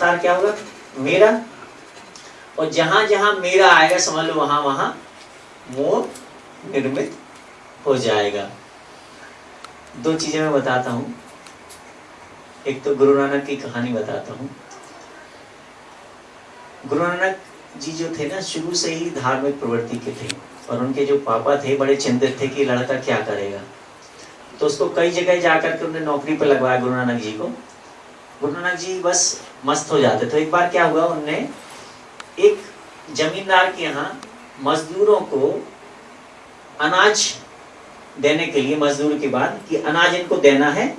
विस्तार क्या होगा? मेरा। और जहां जहां मेरा आएगा समझ लो वहां वहां मोह निर्मित हो जाएगा। दो चीजें मैं बताता हूं। एक तो गुरु नानक की कहानी बताता हूं। गुरु नानक जी जो थे ना, शुरू से ही धार्मिक प्रवृत्ति के थे, और उनके जो पापा थे बड़े चिंतित थे कि लड़का क्या करेगा। तो उसको कई जगह जाकर के उन्होंने नौकरी पर लगवाया गुरु नानक जी को। गुरु नानक जी बस मस्त हो जाते। तो एक बार क्या हुआ, उनने एक जमींदार के यहाँ मजदूरों को अनाज देने के लिए, मजदूर के बाद कि अनाज इनको देना है,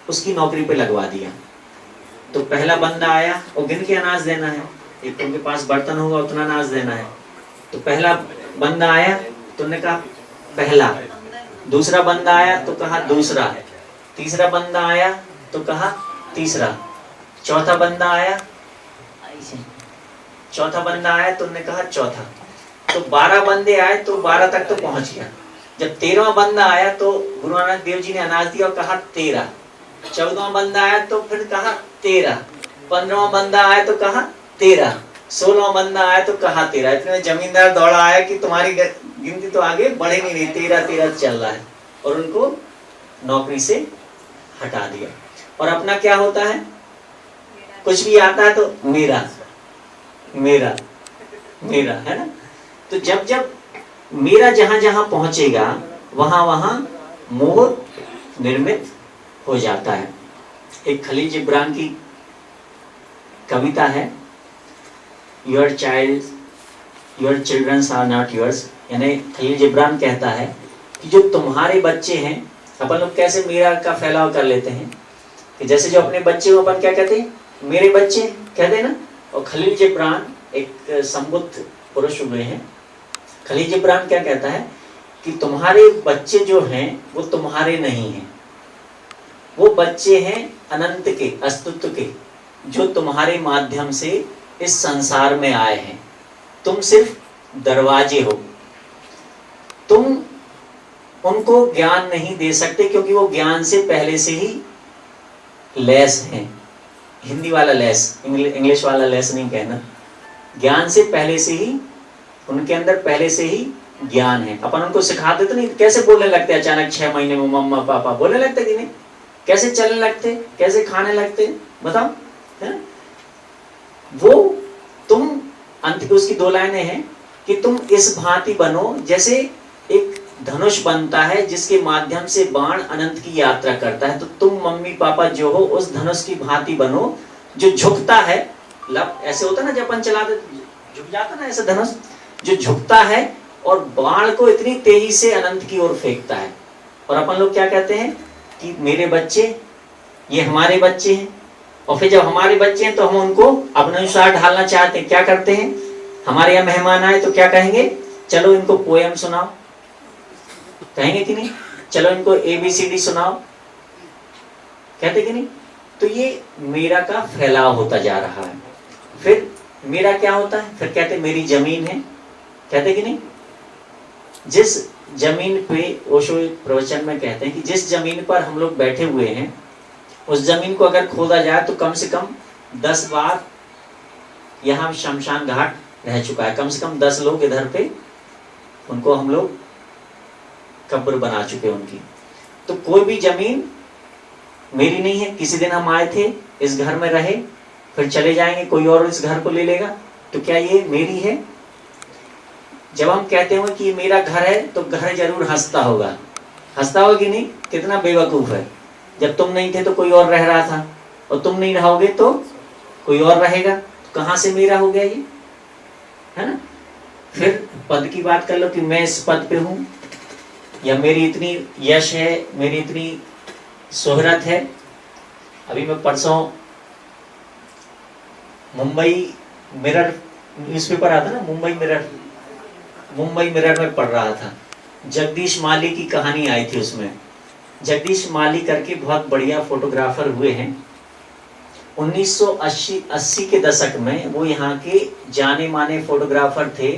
उसकी नौकरी पे लगवा दिया। तो पहला बंदा आया और गिन के अनाज देना है, एक उनके पास बर्तन होगा उतना अनाज देना है। तो पहला बंदा आया तो उन्होंने कहा पहला, दूसरा बंदा आया तो कहा दूसरा, तीसरा बंदा आया तो कहा तीसरा, चौथा बंदा आया तो उन्होंने कहा चौथा। तो 12 बंदे आए तो 12 तक तो पहुंच गया। जब 13वां बंदा आया तो गुरु नानक देव जी ने अनाज दिया और कहा 13। 14वां बंदा आया तो फिर कहा 13। 15वां बंदा आया तो कहा 13। 16वां बंदा आया तो कहा 13। इतने में जमींदार दौड़ा आया कि तुम्हारी गिनती तो आगे बढ़े नहीं, 13 चल रहा है, और उनको नौकरी से हटा दिया। और अपना क्या होता है, कुछ भी आता है तो मेरा मेरा मेरा, है ना। तो जब जब मेरा जहां जहां पहुंचेगा वहां वहां मोह निर्मित हो जाता है। एक खलील जिब्रान की कविता है, your childrens are not yours. यानी खलील जिब्रान कहता है कि जो तुम्हारे बच्चे हैं, अपन लोग कैसे मेरा का फैलाव कर लेते हैं कि जैसे जो अपने बच्चे को अपन क्या कहते हैं, मेरे बच्चे कहते हैं ना। और खलील जिब्रान एक संबुद्ध पुरुष हुए हैं। खलील जिब्रान क्या कहता है कि तुम्हारे बच्चे जो हैं वो तुम्हारे नहीं हैं, वो बच्चे हैं अनंत के, अस्तित्व के, जो तुम्हारे माध्यम से इस संसार में आए हैं। तुम सिर्फ दरवाजे हो। तुम उनको ज्ञान नहीं दे सकते क्योंकि वो ज्ञान से पहले से ही लैस हैं। हिंदी वाला लैस, इंग्लिश वाला लैस नहीं कहना। ज्ञान से पहले से ही उनके अंदर पहले से ही ज्ञान है। अपन उनको सिखाते तो नहीं, कैसे बोलने लगते अचानक 6 महीने में मम्मा पापा बोलने लगते कि नहीं, कैसे चलने लगते, कैसे खाने लगते, बताओ, है? वो तुम अंत की उसकी 2 लाइनें हैं कि तुम इस भांति बनो जैसे एक धनुष बनता है जिसके माध्यम से बाण अनंत की यात्रा करता है। तो तुम मम्मी पापा जो हो उस धनुष की भांति बनो जो झुकता है। लब ऐसे होता ना, जब अपन चलाते झुक जाता ना, ऐसे धनुष जो झुकता है और बाण को इतनी तेजी से अनंत की ओर फेंकता है। और अपन लोग क्या कहते हैं कि मेरे बच्चे, ये हमारे बच्चे हैं। और फिर जब हमारे बच्चे हैं तो हम उनको अपने अनुसार ढालना चाहते हैं। क्या करते हैं, हमारे यहाँ मेहमान आए तो क्या कहेंगे, चलो इनको पोएम सुनाओ, कहेंगे कि नहीं, चलो इनको ABCD सुनाओ, कहते कि नहीं। तो ये मेरा का फैलाव होता जा रहा है। फिर मेरा क्या होता है, फिर कहते मेरी जमीन है, कहते कि नहीं। जिस जमीन पे ओशो प्रवचन में कहते हैं कि जिस जमीन पर हम लोग बैठे हुए हैं उस जमीन को अगर खोदा जाए तो कम से कम 10 बार यहाँ शमशान घाट रह चुका है। कम से कम 10 लोग इधर पे उनको हम लोग कब्र बना चुके उनकी। तो कोई भी जमीन मेरी नहीं है। किसी दिन हम आए थे, इस घर में रहे, फिर चले जाएंगे, कोई और इस घर को ले लेगा, तो क्या ये मेरी है? जब हम कहते हो कि ये मेरा घर है तो घर जरूर हंसता होगा, हंसता होगा कि नहीं? कितना बेवकूफ है। जब तुम नहीं थे तो कोई और रह रहा था, और तुम नहीं रहोगे तो कोई और रहेगा, तो कहां से मेरा हो गया ये, है ना। फिर पद की बात कर लो कि मैं इस पद पे हूं, या मेरी इतनी यश है, मेरी इतनी शोहरत है। अभी मैं परसों मुंबई मिरर न्यूज़पेपर आता ना, मुंबई मिरर में पढ़ रहा था। जगदीश माली की कहानी आई थी उसमें। जगदीश माली करके बहुत बढ़िया फोटोग्राफर हुए हैं। 1980 के दशक में वो यहाँ के जाने माने फोटोग्राफर थे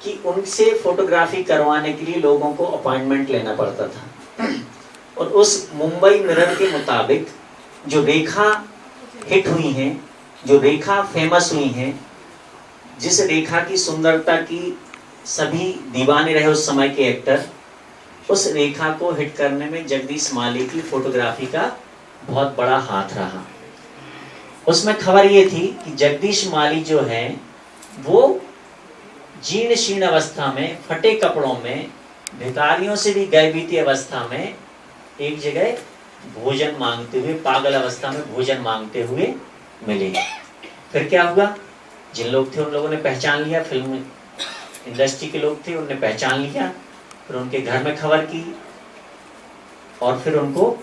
कि उनसे फोटोग्राफी करवाने के लिए लोगों को अपॉइंटमेंट लेना पड़ता था। और उस मुंबई मिरर के मुताबिक जो रेखा हिट हुई हैं जो रेखा फेमस हुई हैं, जिस रेखा की सुंदरता की सभी दीवाने रहे उस समय के एक्टर, उस रेखा को हिट करने में जगदीश माली की फोटोग्राफी का बहुत बड़ा हाथ रहा। उसमें खबर ये थी कि जगदीश माली जो है वो जीर्ण शीर्ण अवस्था में, फटे कपड़ों में, भिखारियों से भी गए बीती अवस्था में एक जगह भोजन मांगते हुए, पागल अवस्था में भोजन मांगते हुए मिले। फिर क्या हुआ, जिन लोग थे उन लोगों ने पहचान लिया, फिल्म इंडस्ट्री के लोग थे उन्होंने पहचान लिया, फिर उनके घर में खबर की और फिर उनको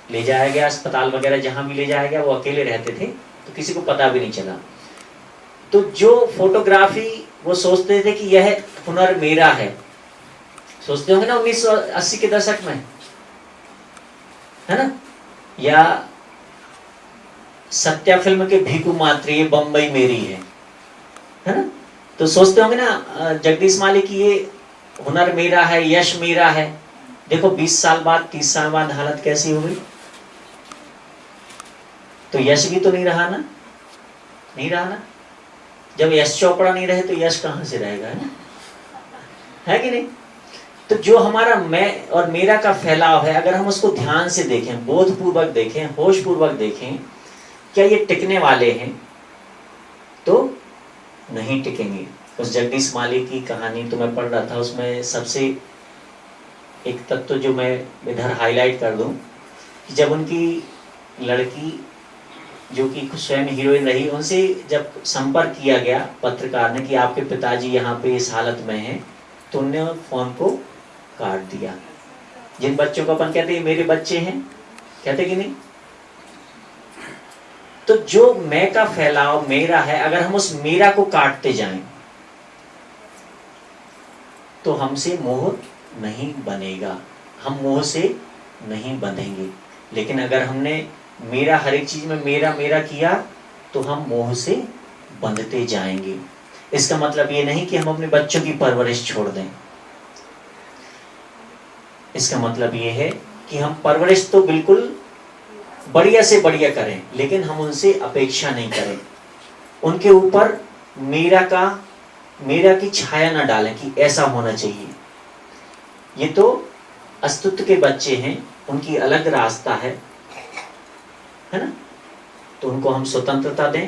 ले जाया गया अस्पताल वगैरह, जहां भी ले जाया गया। वो अकेले रहते थे तो किसी को पता भी नहीं चला। तो जो फोटोग्राफी वो सोचते थे कि यह हुनर मेरा है, सोचते होंगे ना 1980 के दशक में, है ना, या सत्या फिल्म के भीखू मात्री बम्बई मेरी है ना, तो सोचते होंगे ना जगदीश माली की ये हुनर मेरा है, यश मेरा है। देखो 20 साल बाद, 30 साल बाद हालत कैसी हो गई। तो यश भी तो नहीं रहा ना, नहीं रहा ना। जब यश चोपड़ा नहीं रहे तो यश कहां से रहेगा, है कि नहीं। तो जो हमारा मैं और मेरा का फैलाव है, अगर हम उसको ध्यान से देखें, बोधपूर्वक देखें, होशपूर्वक देखें, क्या ये टिकने वाले हैं? तो नहीं टिकेंगे। उस जगदीश माली की कहानी तो मैं पढ़ रहा था, उसमें सबसे एक तत्व जो मैं इधर हाईलाइट कर दूं कि जब उनकी लड़की जो कि स्वयं हीरोइन रही, उनसे जब संपर्क किया गया पत्रकार ने कि आपके पिताजी यहाँ पे इस हालत में हैं, तो उनने फोन को काट दिया। जिन बच्चों को अपन कहते हैं मेरे बच्चे हैं, कहते कि नहीं। तो जो मैं का फैलाव मेरा है, अगर हम उस मेरा को काटते जाएं तो हमसे मोह नहीं बनेगा, हम मोह से नहीं बंधेंगे। लेकिन अगर हमने मेरा हर एक चीज में मेरा मेरा किया तो हम मोह से बंधते जाएंगे। इसका मतलब ये नहीं कि हम अपने बच्चों की परवरिश छोड़ दें, इसका मतलब ये है कि हम परवरिश तो बिल्कुल बढ़िया से बढ़िया करें, लेकिन हम उनसे अपेक्षा नहीं करें, उनके ऊपर मेरा की छाया ना डालें कि ऐसा होना चाहिए। ये तो अस्तित्व के बच्चे हैं, उनकी अलग रास्ता है ना, तो उनको हम स्वतंत्रता दें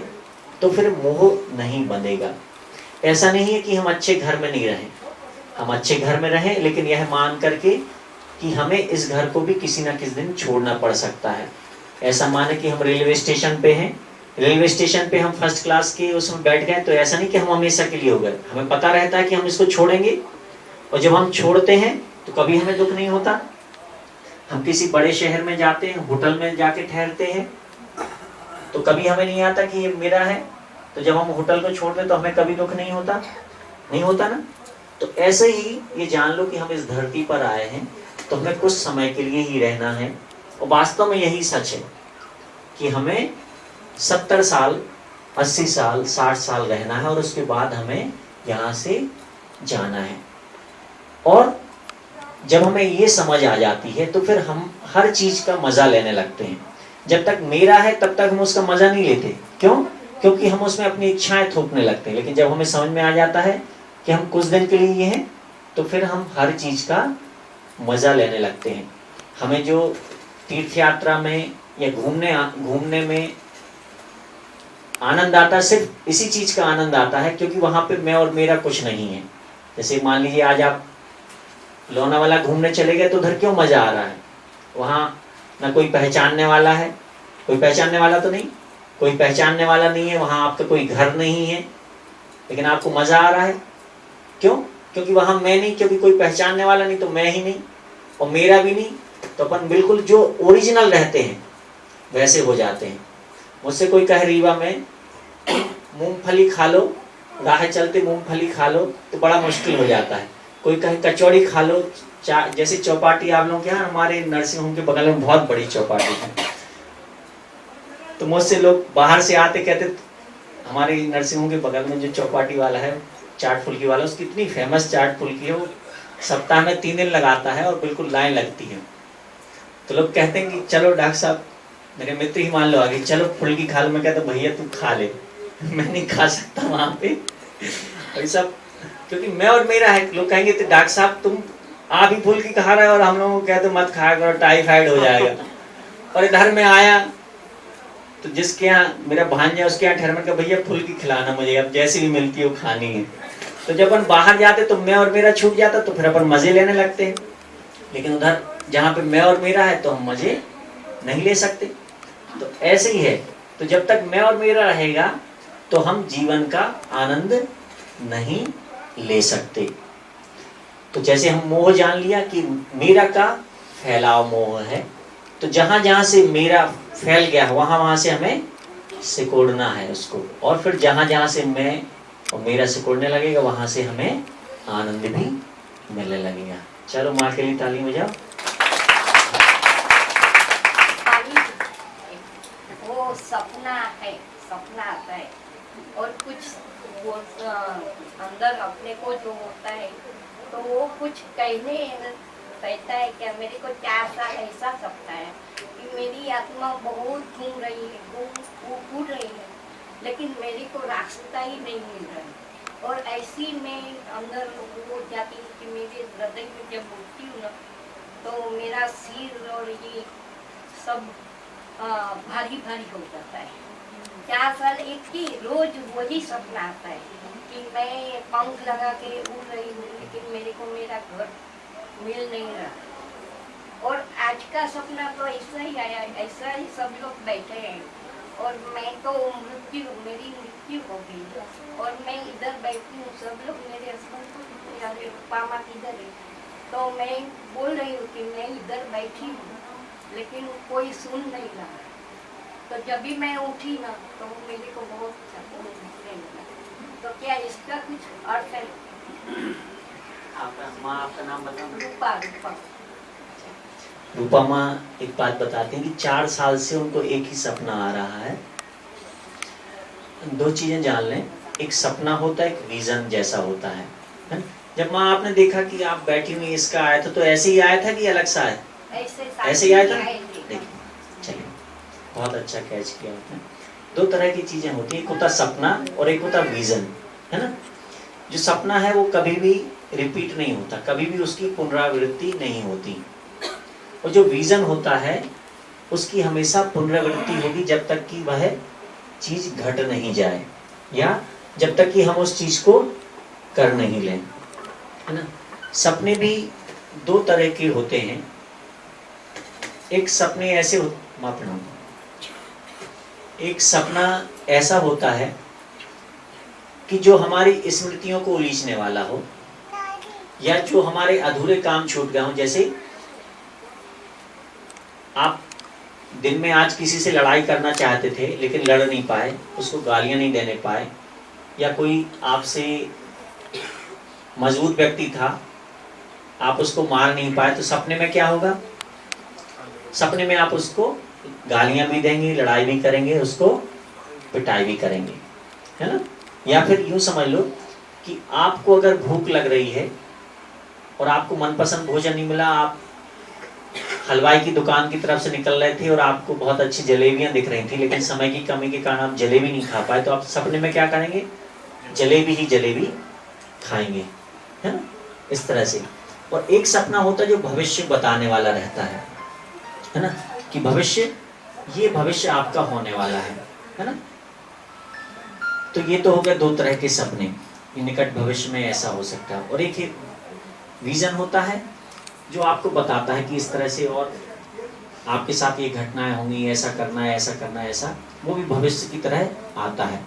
तो फिर मोह नहीं बंधेगा। ऐसा नहीं है कि हम अच्छे घर में नहीं रहें, हम अच्छे घर में रहें, लेकिन यह मान करके कि हमें इस घर को भी किसी ना किसी दिन छोड़ना पड़ सकता है। ऐसा माने कि हम रेलवे स्टेशन पे हैं, रेलवे स्टेशन पे हम फर्स्ट क्लास के उसमें बैठ गए, तो ऐसा नहीं कि हम हमेशा के लिए हो गए, हमें पता रहता है कि हम इसको छोड़ेंगे, और जब हम छोड़ते हैं तो कभी हमें दुख नहीं होता। हम किसी बड़े शहर में जाते हैं, होटल में जाके ठहरते हैं, तो कभी हमें नहीं आता कि ये मेरा है, तो जब हम होटल को छोड़ दें तो हमें कभी दुख नहीं होता, नहीं होता ना। तो ऐसे ही ये जान लो कि हम इस धरती पर आए हैं तो हमें कुछ समय के लिए ही रहना है, और वास्तव में यही सच है कि हमें 70 साल, 80 साल, 60 साल रहना है, और उसके बाद हमें यहाँ से जाना है। और जब हमें ये समझ आ जाती है तो फिर हम हर चीज का मजा लेने लगते हैं। जब तक मेरा है तब तक हम उसका मजा नहीं लेते, क्यों? क्योंकि हम उसमें अपनी इच्छाएं थोपने लगते हैं। लेकिन जब हमें समझ में आ जाता है कि हम कुछ दिन के लिए ये हैं, तो फिर हम हर चीज का मजा लेने लगते हैं। हमें जो तीर्थ यात्रा में या घूमने में आनंद आता, सिर्फ इसी चीज का आनंद आता है क्योंकि वहां पे मैं और मेरा कुछ नहीं है। जैसे मान लीजिए आज आप लोनावाला घूमने चले गए, तो उधर क्यों मजा आ रहा है? वहां ना कोई पहचानने वाला है, कोई पहचानने वाला तो नहीं, कोई पहचानने वाला नहीं है, वहां आपका कोई घर नहीं है, लेकिन आपको मजा आ रहा है। क्यों? क्योंकि वहां मैं नहीं, क्योंकि कोई पहचानने वाला नहीं, तो मैं ही नहीं और मेरा भी नहीं, तो अपन बिल्कुल जो ओरिजिनल रहते हैं वैसे हो जाते हैं। मुझसे कोई कहे रीवा में मूंगफली खा लो, राह चलते मूंगफली खा लो, तो बड़ा मुश्किल हो जाता है। कोई कहे कचौड़ी खा लो, जैसे चौपाटी आप लोगों के यहाँ, हमारे नर्सिंग होम के बगल में बहुत बड़ी चौपाटी है, तो मुझसे लोग बाहर से आते कहते हमारे नर्सिंग होम के बगल में जो चौपाटी वाला है, चाट फुल्की वाला, उसकी इतनी फेमस चाट फुल्की है, वो सप्ताह में 3 दिन लगाता है और बिल्कुल लाइन लगती है। तो लोग कहते हैं कि चलो डॉक्टर साहब मेरे मित्र ही मान लो आगे, चलो फुल्की खा लो। मैं कहता भैया तू खा ले, मैं नहीं खा सकता वहां पे। और सब क्योंकि मैं और मेरा है। लोग कहेंगे तो डॉक्टर साहब तुम आप ही फुल्की खा रहे हो और हम लोग कहते मत खाया करो, टाइफाइड हो जाएगा। और इधर में आया तो जिसके यहाँ मेरा भांजा उसके यहाँ ठहर का भैया फुल्की खिलाना मुझे, अब जैसी भी मिलती है वो खानी है। तो जब अपन बाहर जाते तो मैं और मेरा छूट जाता, तो फिर अपन मजे लेने लगते हैं। लेकिन उधर जहाँ पे मैं और मेरा है तो हम मजे नहीं ले सकते। तो ऐसे ही है, तो जब तक मैं और मेरा रहेगा तो हम जीवन का आनंद नहीं ले सकते। तो जैसे हम मोह जान लिया कि मेरा का फैलाव मोह है, तो जहां जहां से मेरा फैल गया वहां वहां से हमें सिकोड़ना है उसको। और फिर जहां जहां से मैं और मेरा सिकोड़ने लगेगा वहां से हमें आनंद भी मिलने लगेगा। चलो माँ के लिए ताली बजाओ। वो सपना है, सपना आता है और कुछ वो अंदर अपने को जो होता है तो वो कुछ कहता है क्या मेरे को 4 साल ऐसा सपना है कि मेरी आत्मा बहुत घूम रही है, घूम रही है, लेकिन मेरे को रास्ता ही नहीं मिल रहा है। और ऐसी मैं अंदर हो जाती हूँ कि मेरे हृदय में जब उठती हूँ ना तो मेरा सिर और ये सब भारी भारी हो जाता है। 4 साल एक ही रोज वही सपना आता है कि मैं पंख लगा के उड़ रही हूँ, लेकिन मेरे को मेरा घर मिल नहीं रहा। और आज का सपना तो ऐसा ही आया, ऐसा ही सब लोग बैठे हैं और मैं तो मेरी मृत्यु हो गई और मैं इधर बैठी हूँ। सब लोग मेरे हस्बैंड पामा किधर है, तो मैं बोल रही हूँ कि मैं इधर बैठी हूँ, लेकिन कोई सुन नहीं रहा। तो जब भी मैं उठी ना तो मेरे को बहुत लगा। तो क्या इसका कुछ अर्थ है? आपका नाम बताओ। रूपा। रूपा रूपा माँ एक बात बताते हैं कि 4 साल से उनको एक ही सपना आ रहा है। 2 चीजें जान लें, एक सपना होता है, एक विजन जैसा होता है। जब माँ आपने देखा कि आप बैठी हुई इसका आया था तो ऐसे ही आया था कि अलग सा है? ऐसे ही आया था। देखिए चलिए बहुत अच्छा कैच किया आपने। 2 तरह की चीजें होती है, एक होता सपना और एक होता विजन, है ना। जो सपना है वो कभी भी रिपीट नहीं होता, कभी भी उसकी पुनरावृत्ति नहीं होती। और जो विजन होता है उसकी हमेशा पुनरावृत्ति होगी जब तक कि वह चीज घट नहीं जाए या जब तक कि हम उस चीज को कर नहीं लें, है ना। सपने भी 2 तरह के होते हैं। एक सपने ऐसे मापना, एक सपना ऐसा होता है कि जो हमारी स्मृतियों को उलीझने वाला हो या जो हमारे अधूरे काम छूट गए हों। जैसे आप दिन में आज किसी से लड़ाई करना चाहते थे लेकिन लड़ नहीं पाए, उसको गालियां नहीं देने पाए, या कोई आपसे मजबूत व्यक्ति था आप उसको मार नहीं पाए, तो सपने में क्या होगा? सपने में आप उसको गालियां भी देंगे, लड़ाई भी करेंगे, उसको पिटाई भी करेंगे, है ना। या फिर यूं समझ लो कि आपको अगर भूख लग रही है और आपको मनपसंद भोजन नहीं मिला, आप हलवाई की दुकान की तरफ से निकल रहे थे और आपको बहुत अच्छी जलेबियां दिख रही थी, लेकिन समय की कमी के कारण आप जलेबी नहीं खा पाए, तो आप सपने में क्या करेंगे? जलेबी ही जलेबी खाएंगे, है ना, इस तरह से। और एक सपना होता है जो भविष्य बताने वाला रहता है ना, कि भविष्य, ये भविष्य आपका होने वाला है ना। तो ये तो हो गया 2 तरह के सपने, निकट भविष्य में ऐसा हो सकता है। और एक विजन होता है जो आपको बताता है कि इस तरह से और आपके साथ ये घटनाएं होंगी, ऐसा करना है, ऐसा करना है, ऐसा, वो भी भविष्य की तरह आता है।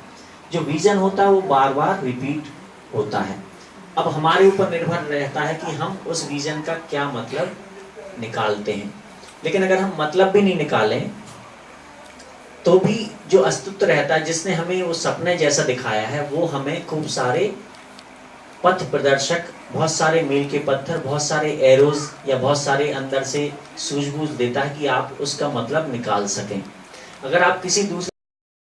जो विजन होता है वो बार बार रिपीट होता है। अब हमारे ऊपर निर्भर रहता है कि हम उस विजन का क्या मतलब निकालते हैं। लेकिन अगर हम मतलब भी नहीं निकालें तो भी जो अस्तित्व रहता है, जिसने हमें वो सपने जैसा दिखाया है, वो हमें खूब सारे पथ प्रदर्शक, बहुत सारे मील के पत्थर, बहुत सारे एरोज या बहुत सारे अंदर से सूझबूझ देता है कि आप उसका मतलब निकाल सकें। अगर आप किसी दूसरे